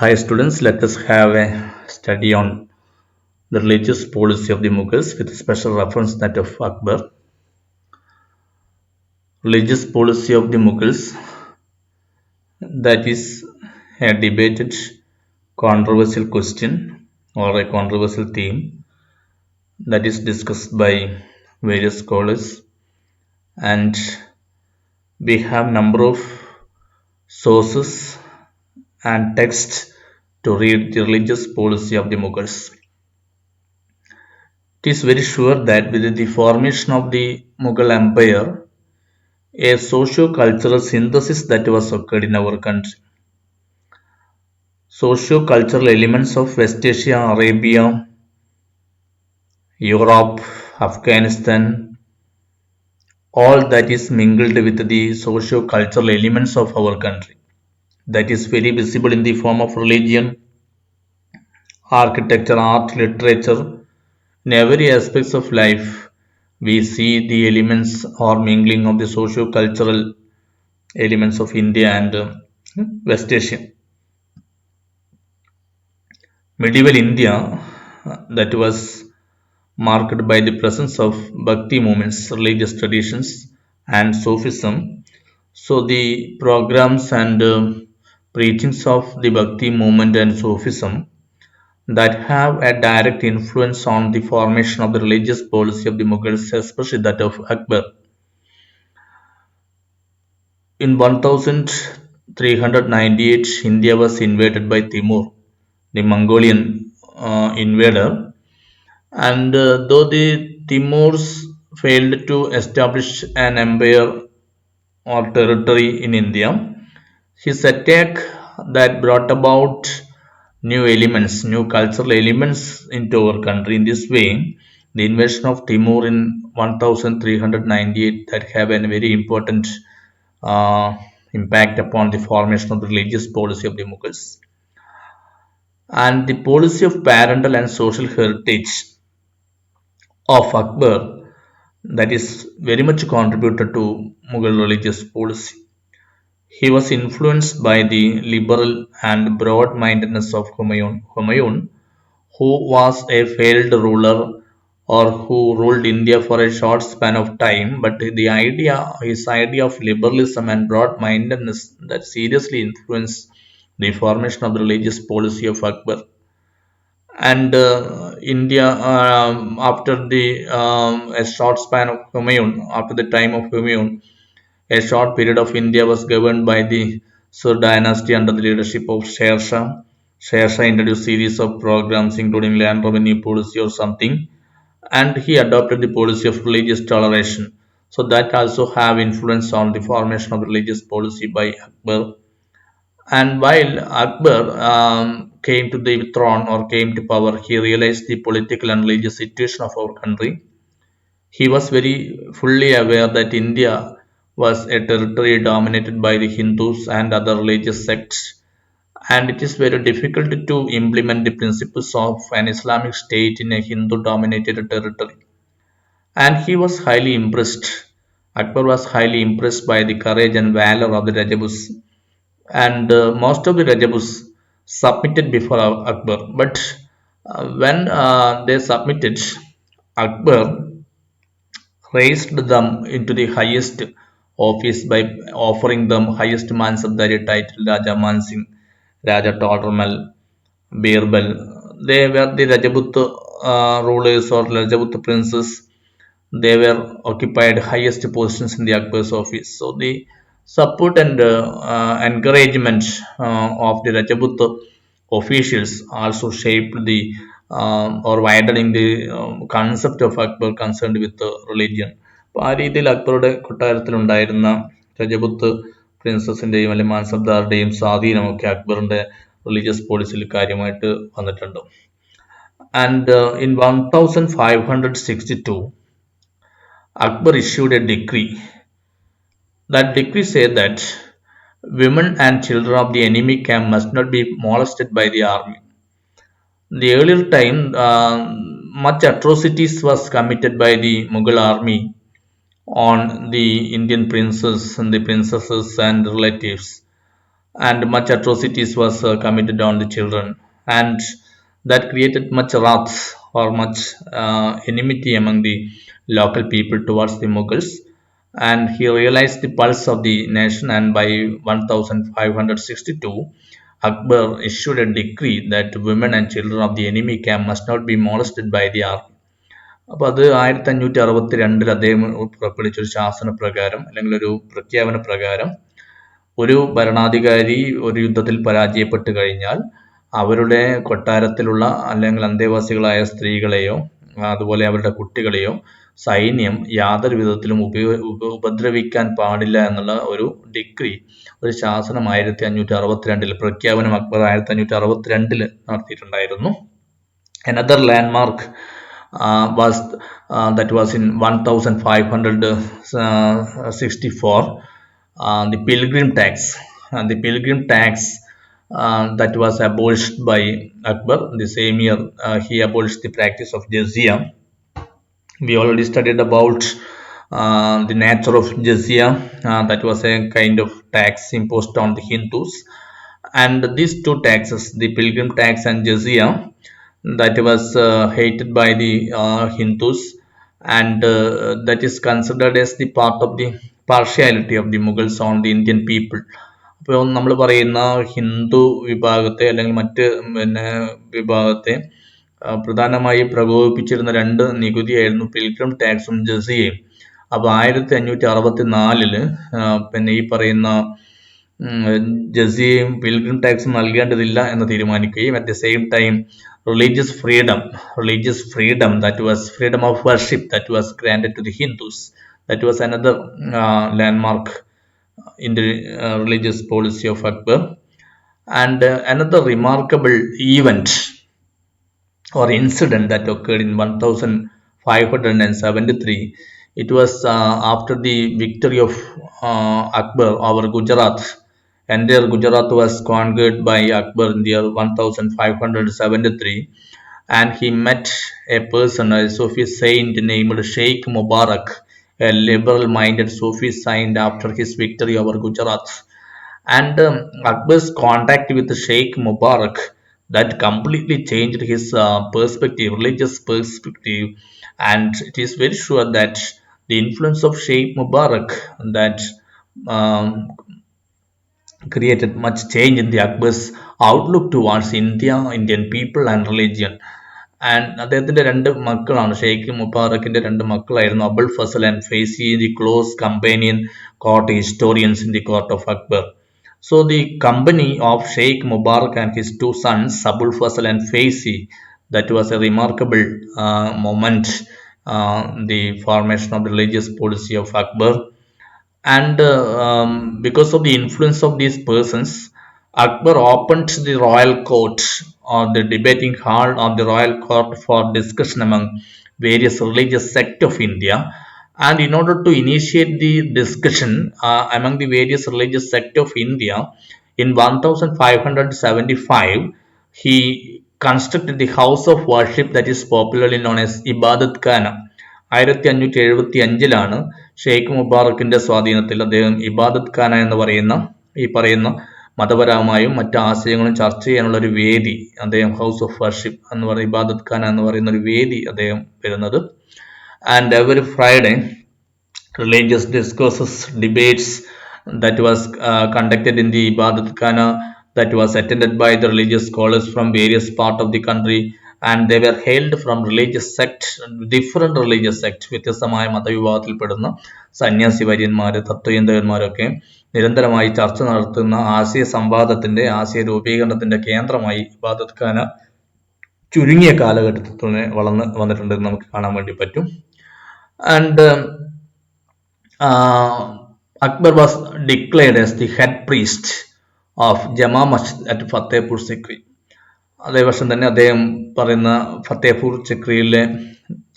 Hi students, let us have a study on the religious policy of the Mughals with special reference that of Akbar. Religious policy of the Mughals, that is a debated controversial question or a controversial theme that is discussed by various scholars, and we have number of sources and texts to read the religious policy of the Mughals. It is very sure that with the formation of the Mughal Empire, a socio-cultural synthesis that was occurred in our country. Socio-cultural elements of West Asia, Arabia, Europe, Afghanistan, all that is mingled with the socio-cultural elements of our country. That is very visible in the form of religion, architecture, art, literature. In every aspects of life, we see the elements or mingling of the socio-cultural elements of India and West Asia. Medieval India, that was marked by the presence of Bhakti movements, religious traditions, and Sufism. So the programs and preachings of the Bhakti movement and Sufism that have a direct influence on the formation of the religious policy of the Mughals, especially that of Akbar. In 1398, India was invaded by Timur, the Mongolian invader, and though the Timurs failed to establish an empire or territory in India, his attack that brought about new elements, new cultural elements into our country. In this way, the invasion of Timur in 1398 that have a very important uh, impact upon the formation of the religious policy of the Mughals. And the policy of parental and social heritage of Akbar that is very much contributed to Mughal religious policy. He was influenced by the liberal and broad mindedness of Humayun, who was a failed ruler or who ruled India for a short span of time, but his idea of liberalism and broad mindedness that seriously influenced the formation of the religious policy of Akbar. And India, after the a short span of Humayun, after the time of Humayun, a short period of India was governed by the Sur dynasty under the leadership of Sher Shah. Sher Shah introduced series of programs including land revenue policy or something, and he adopted the policy of religious toleration. So that also have influence on the formation of religious policy by Akbar. And while Akbar came to the throne or came to power, he realized the political and religious situation of our country. He was very fully aware that India was a territory dominated by the Hindus and other religious sects, and it is very difficult to implement the principles of an Islamic state in a Hindu dominated territory. And he was highly impressed. Akbar was highly impressed by the courage and valor of the Rajabus, and most of the Rajabus submitted before Akbar. But when they submitted, Akbar raised them into the highest office by offering them highest Mansabdari title Raja Mansingh, Raja Tolermal, Birbal. They were the Rajaput rulers or Rajaput princes. They were occupied highest positions in the Akbar's office. So the support and encouragement of the Rajaput officials also shaped the or widening the concept of Akbar concerned with religion. അപ്പോൾ ആ രീതിയിൽ അക്ബറുടെ കൊട്ടാരത്തിലുണ്ടായിരുന്ന രജപുത്ത് പ്രിൻസസിന്റെയും അല്ലെങ്കിൽ മാൻസബ്ദാറുടെയും സ്വാധീനമൊക്കെ അക്ബറിന്റെ religious പോളിസിയിൽ കാര്യമായിട്ട് വന്നിട്ടുണ്ട്. And in 1562, Akbar issued a decree. That decree said that women and children of the enemy camp must not be molested by the army. The earlier time, much atrocities was committed by the Mughal army on the Indian princes and the princesses and relatives. and much atrocities was committed on the children, and that created much wrath or much enmity among the local people towards the Mughals. And he realized the pulse of the nation, and by 1562 Akbar issued a decree that women and children of the enemy camp must not be molested by the army. അപ്പോൾ അത് 1562 അദ്ദേഹം പുറപ്പെടുവിച്ച ഒരു ശാസന പ്രകാരം അല്ലെങ്കിൽ ഒരു പ്രഖ്യാപന പ്രകാരം ഒരു ഭരണാധികാരി ഒരു യുദ്ധത്തിൽ പരാജയപ്പെട്ട് കഴിഞ്ഞാൽ അവരുടെ കൊട്ടാരത്തിലുള്ള അല്ലെങ്കിൽ അന്തേവാസികളായ സ്ത്രീകളെയോ അതുപോലെ അവരുടെ കുട്ടികളെയോ സൈന്യം യാതൊരു വിധത്തിലും ഉപദ്രവിക്കാൻ പാടില്ല എന്നുള്ള ഒരു ഡിഗ്രി, ഒരു ശാസനം 1562 പ്രഖ്യാപനം Akbar 1562 നടത്തിയിട്ടുണ്ടായിരുന്നു. Another landmark was that was in 1564, the pilgrim tax. The pilgrim tax that was abolished by Akbar. The same year, he abolished the practice of jizya. We already studied about the nature of jizya. That was a kind of tax imposed on the Hindus. And these two taxes, the pilgrim tax and jizya, that was hated by the Hindus, and that is considered as the part of the partiality of the Mughals on the Indian people. അപ്പോൾ നമ്മൾ പറയുന്ന ഹിന്ദു വിഭാഗത്തെ അല്ലെങ്കിൽ മറ്റ് വിഭാഗത്തെ പ്രധാനമായി പ്രകോപിപ്പിച്ചിരുന്ന രണ്ട് നികുതിയായിരുന്നു pilgrim ടാക്സും ജസിയയും. അപ്പോൾ 1564 പിന്നെ ഈ പറയുന്ന ജസിയയും പിൽഗ്രിം ടാക്സും നൽകേണ്ടതില്ല എന്ന് തീരുമാനിക്കുകയും at the same time religious freedom, that was freedom of worship, that was granted to the Hindus. That was another landmark in the religious policy of Akbar. And another remarkable event or incident that occurred in 1573, it was after the victory of Akbar over Gujarat. Entire Gujarat was conquered by Akbar in the year 1573, and he met a person, a Sufi saint named Sheikh Mubarak, a liberal-minded Sufi saint after his victory over Gujarat. And Akbar's contact with Sheikh Mubarak, that completely changed his perspective, religious perspective, and it is very sure that the influence of Sheikh Mubarak that created much change in the Akbar's outlook towards India, Indian people and religion. And അദ്ദേഹത്തിന്റെ രണ്ട് മക്കളാണ്, ഷെയ്ഖ് മുബാറക്കിന്റെ രണ്ട് മക്കളായിരുന്നു Abul Fazal and Faizi, the close companion court historians in the court of Akbar. So the company of Sheikh Mubarak and his two sons Abul Fasal and Faisi, that was a remarkable moment, the formation of the religious policy of Akbar. And because of the influence of these persons, Akbar opened the royal court or the debating hall of the royal court for discussion among various religious sects of India. And in order to initiate the discussion among the various religious sects of India, in 1575, he constructed the house of worship that is popularly known as Ibadat Khana. 1575 Sheikh മുബാറക്കിന്റെ സ്വാധീനത്തിൽ അദ്ദേഹം ഇബാദത്ത് ഖാന എന്ന് പറയുന്ന ഈ പറയുന്ന മതപരമായും മറ്റ് ആശയങ്ങളും ചർച്ച ചെയ്യാനുള്ള ഒരു വേദി അദ്ദേഹം ഹൗസ് ഓഫ് വർഷിപ്പ് എന്ന് പറയുന്ന ഇബാദത്ത് ഖാന എന്ന് പറയുന്ന ഒരു വേദി അദ്ദേഹം വരുന്നത്. And every Friday religious discourses, debates that was conducted in the Ibadat Khana, that was attended by the religious scholars from various parts of the country, and they were hailed from religious sects, different religious sects. വ്യത്യസ്തമായ മതവിഭാഗത്തിൽപ്പെടുന്ന സന്യാസി വര്യന്മാർ, തത്വചിന്തകന്മാരൊക്കെ നിരന്തരമായി ചർച്ച നടത്തുന്ന ആശയ സംവാദത്തിന്റെ ആശയ രൂപീകരണത്തിന്റെ കേന്ദ്രമായി ഇബാദത്ത് ഖാന ചുരുങ്ങിയ കാലഘട്ടത്തിൽ വളർന്ന് വന്നിട്ടുണ്ടെന്ന് നമുക്ക് കാണാൻ വേണ്ടി പറ്റും. And Akbar was declared as the head priest of Jama Masjid at Fatehpur Sikri. അതേ വർഷം തന്നെ അദ്ദേഹം പറയുന്ന ഫത്തേപൂർ സിക്രിയിലെ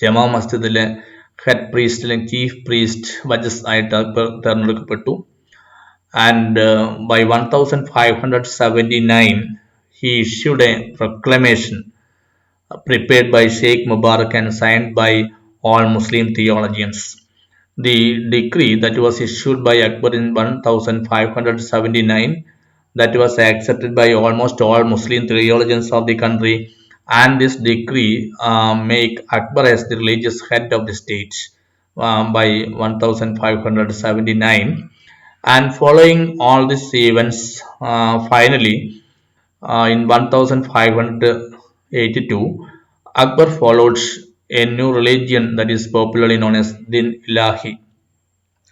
ജമാ മസ്ജിദിലെ ഹെഡ് പ്രീസ്റ്റ് അല്ലെങ്കിൽ ചീഫ് പ്രീസ്റ്റ് വജസ് ആയിട്ട് അക്ബർ തെരഞ്ഞെടുക്കപ്പെട്ടു. And by 1579 he issued a proclamation prepared by Sheikh Mubarak and signed by all Muslim theologians. The decree that was issued by Akbar in 1579 that was accepted by almost all Muslim theologians of the country, and this decree make Akbar as the religious head of the state by 1579. And following all these events, finally, in 1582, Akbar followed a new religion that is popularly known as Din Ilahi.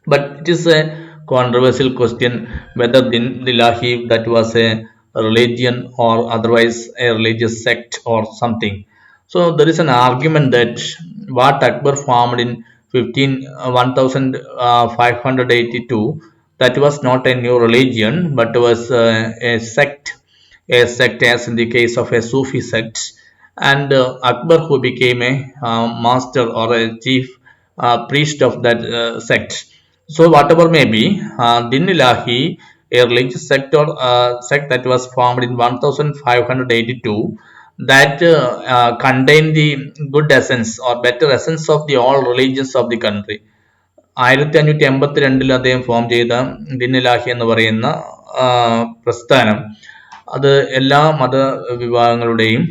But it is a controversial question whether Din Ilahi that was a religion or otherwise a religious sect or something. So there is an argument that what Akbar formed in 1582, that was not a new religion but was a sect as in the case of a Sufi sect, and Akbar who became a master or a chief priest of that sect. So whatever may be, Din Ilahi, a religious sect that was formed in 1582, that contained the good essence or better essence of the all religions of the country. 1582 അദ്ദേഹം form ചെയ്ത ദിൻ ഇലാഹി എന്ന് പറയുന്ന പ്രസ്ഥാനം അത് എല്ലാ മതവിഭാഗങ്ങളുടെയും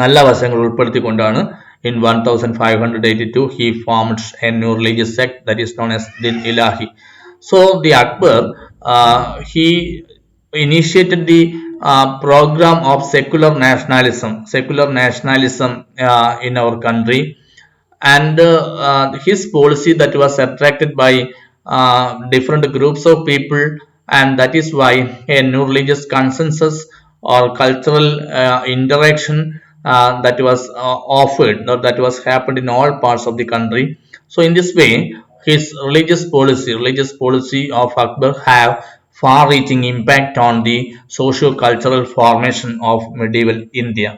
നല്ല വശങ്ങൾ ഉൾപ്പെടുത്തിക്കൊണ്ടാണ് in 1582 he formed a new religious sect that is known as Din Ilahi. So the Akbar he initiated the program of secular nationalism in our country, and his policy that was attracted by different groups of people, and that is why a new religious consensus or cultural interaction that was offered or that was happened in all parts of the country. So in this way his religious policy of Akbar have far reaching impact on the socio cultural formation of medieval India.